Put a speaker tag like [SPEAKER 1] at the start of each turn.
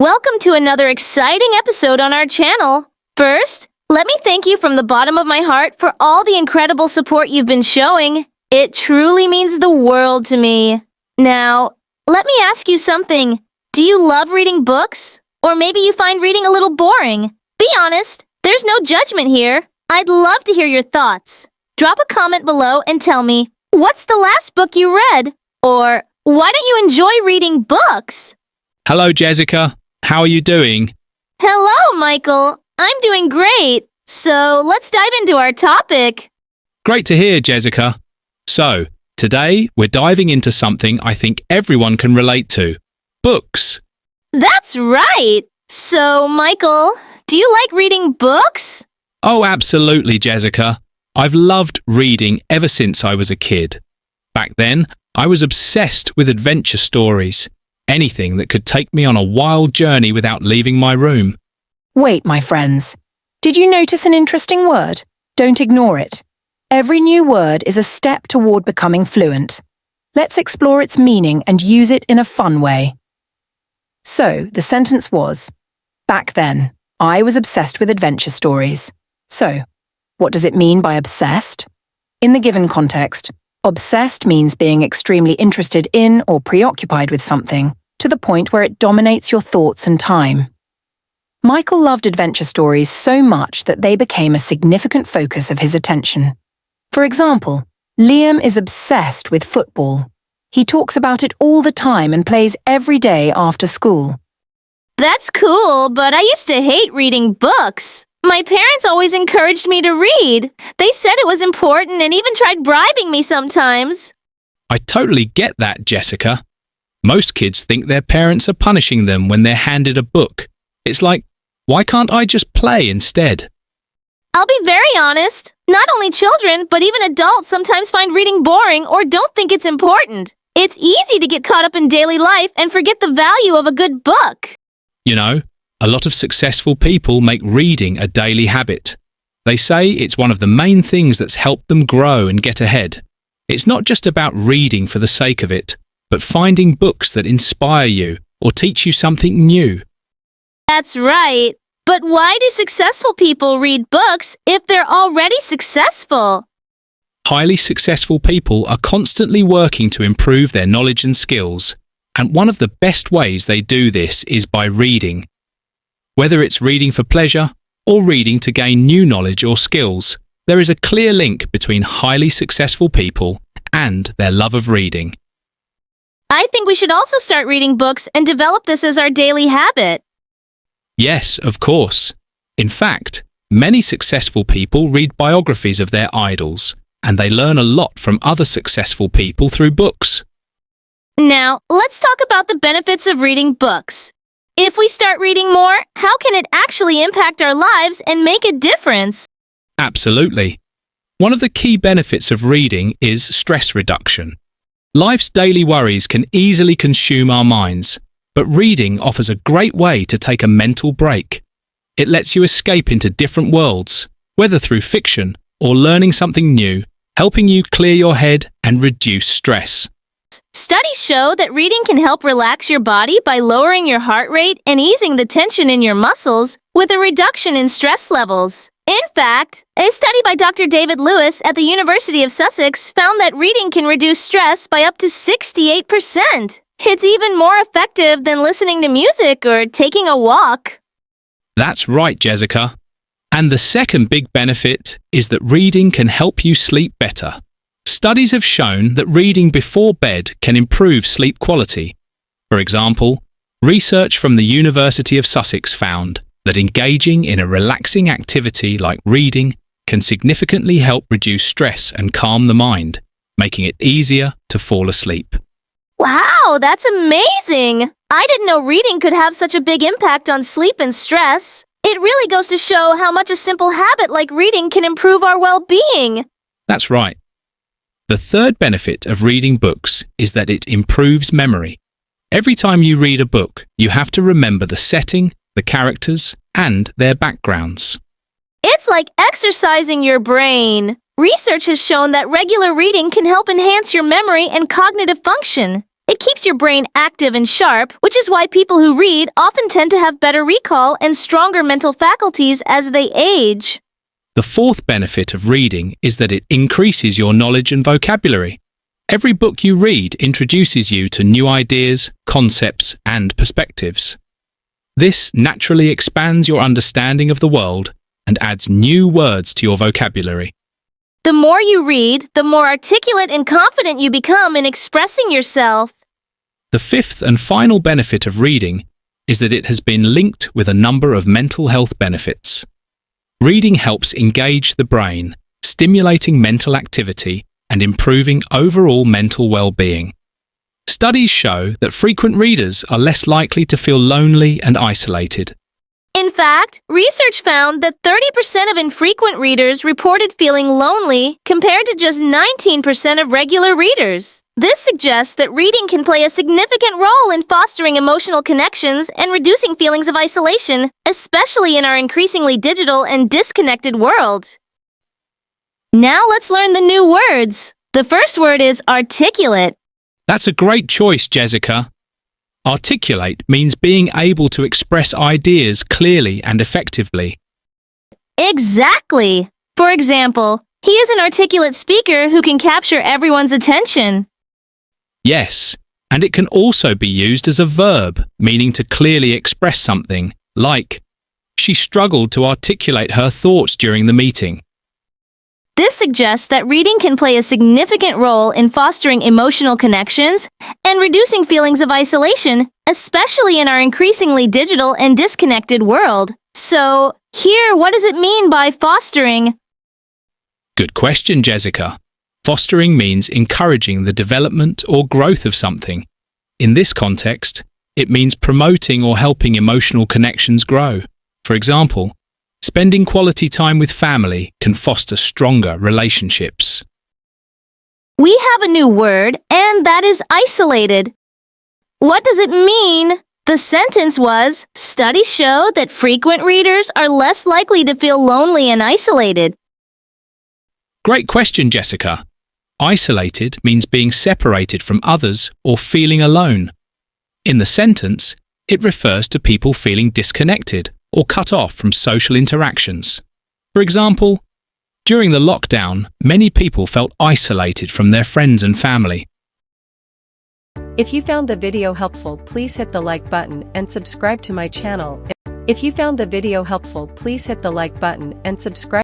[SPEAKER 1] Welcome to another exciting episode on our channel. First, let me thank you from the bottom of my heart for all the incredible support you've been showing. It truly means the world to me. Now, let me ask you something. Do you love reading books? Or maybe you find reading a little boring? Be honest, there's no judgment here. I'd love to hear your thoughts. Drop a comment below and tell me, what's the last book you read? Or, why don't you enjoy reading books?
[SPEAKER 2] Hello, Jessica. How are you doing?
[SPEAKER 1] Hello, Michael. I'm doing great. So, let's dive into our topic.
[SPEAKER 2] Great to hear, Jessica. So, today we're diving into something I think everyone can relate to. Books.
[SPEAKER 1] That's right. So, Michael, do you like reading books?
[SPEAKER 2] Oh, absolutely, Jessica. I've loved reading ever since I was a kid. Back then, I was obsessed with adventure stories. Anything that could take me on a wild journey without leaving my room.
[SPEAKER 3] Wait, my friends. Did you notice an interesting word? Don't ignore it. Every new word is a step toward becoming fluent. Let's explore its meaning and use it in a fun way. So, the sentence was, back then, I was obsessed with adventure stories. So, what does it mean by obsessed? In the given context, obsessed means being extremely interested in or preoccupied with something, to the point where it dominates your thoughts and time. Michael loved adventure stories so much that they became a significant focus of his attention. For example, Liam is obsessed with football. He talks about it all the time and plays every day after school.
[SPEAKER 1] That's cool, but I used to hate reading books. My parents always encouraged me to read. They said it was important and even tried bribing me sometimes.
[SPEAKER 2] I totally get that, Jessica. Most kids think their parents are punishing them when they're handed a book. It's like, why can't I just play instead?
[SPEAKER 1] I'll be very honest. Not only children, but even adults sometimes find reading boring or don't think it's important. It's easy to get caught up in daily life and forget the value of a good book.
[SPEAKER 2] You know, a lot of successful people make reading a daily habit. They say it's one of the main things that's helped them grow and get ahead. It's not just about reading for the sake of it, but finding books that inspire you or teach you something new.
[SPEAKER 1] That's right. But why do successful people read books if they're already successful?
[SPEAKER 2] Highly successful people are constantly working to improve their knowledge and skills, and one of the best ways they do this is by reading. Whether it's reading for pleasure or reading to gain new knowledge or skills, there is a clear link between highly successful people and their love of reading.
[SPEAKER 1] I think we should also start reading books and develop this as our daily habit.
[SPEAKER 2] Yes, of course. In fact, many successful people read biographies of their idols, and they learn a lot from other successful people through books.
[SPEAKER 1] Now, let's talk about the benefits of reading books. If we start reading more, how can it actually impact our lives and make a difference?
[SPEAKER 2] Absolutely. One of the key benefits of reading is stress reduction. Life's daily worries can easily consume our minds, but reading offers a great way to take a mental break. It lets you escape into different worlds, whether through fiction or learning something new, helping you clear your head and reduce stress.
[SPEAKER 1] Studies show that reading can help relax your body by lowering your heart rate and easing the tension in your muscles with a reduction in stress levels. In fact, a study by Dr. David Lewis at the University of Sussex found that reading can reduce stress by up to 68%. It's even more effective than listening to music or taking a walk.
[SPEAKER 2] That's right, Jessica. And the second big benefit is that reading can help you sleep better. Studies have shown that reading before bed can improve sleep quality. For example, research from the University of Sussex found that engaging in a relaxing activity like reading can significantly help reduce stress and calm the mind, making it easier to fall asleep.
[SPEAKER 1] Wow, that's amazing! I didn't know reading could have such a big impact on sleep and stress. It really goes to show how much a simple habit like reading can improve our well-being.
[SPEAKER 2] That's right. The third benefit of reading books is that it improves memory. Every time you read a book, you have to remember the setting, the characters, and their backgrounds.
[SPEAKER 1] It's like exercising your brain. Research has shown that regular reading can help enhance your memory and cognitive function. It keeps your brain active and sharp, which is why people who read often tend to have better recall and stronger mental faculties as they age.
[SPEAKER 2] The fourth benefit of reading is that it increases your knowledge and vocabulary. Every book you read introduces you to new ideas, concepts, and perspectives. This naturally expands your understanding of the world and adds new words to your vocabulary.
[SPEAKER 1] The more you read, the more articulate and confident you become in expressing yourself.
[SPEAKER 2] The fifth and final benefit of reading is that it has been linked with a number of mental health benefits. Reading helps engage the brain, stimulating mental activity and improving overall mental well-being. Studies show that frequent readers are less likely to feel lonely and isolated.
[SPEAKER 1] In fact, research found that 30% of infrequent readers reported feeling lonely compared to just 19% of regular readers. This suggests that reading can play a significant role in fostering emotional connections and reducing feelings of isolation, especially in our increasingly digital and disconnected world. Now let's learn the new words. The first word is articulate.
[SPEAKER 2] That's a great choice, Jessica. Articulate means being able to express ideas clearly and effectively.
[SPEAKER 1] Exactly. For example, he is an articulate speaker who can capture everyone's attention.
[SPEAKER 2] Yes, and it can also be used as a verb, meaning to clearly express something, like, she struggled to articulate her thoughts during the meeting.
[SPEAKER 1] This suggests that reading can play a significant role in fostering emotional connections and reducing feelings of isolation, especially in our increasingly digital and disconnected world. So, here, what does it mean by fostering?
[SPEAKER 2] Good question, Jessica. Fostering means encouraging the development or growth of something. In this context, it means promoting or helping emotional connections grow. For example, spending quality time with family can foster stronger relationships.
[SPEAKER 1] We have a new word, and that is isolated. What does it mean? The sentence was, studies show that frequent readers are less likely to feel lonely and isolated.
[SPEAKER 2] Great question, Jessica. Isolated means being separated from others or feeling alone. In the sentence, it refers to people feeling disconnected or cut off from social interactions. For example, during the lockdown, many people felt isolated from their friends and family.
[SPEAKER 4] If you found the video helpful, please hit the like button and subscribe to my channel. If you found the video helpful, please hit the like button and subscribe.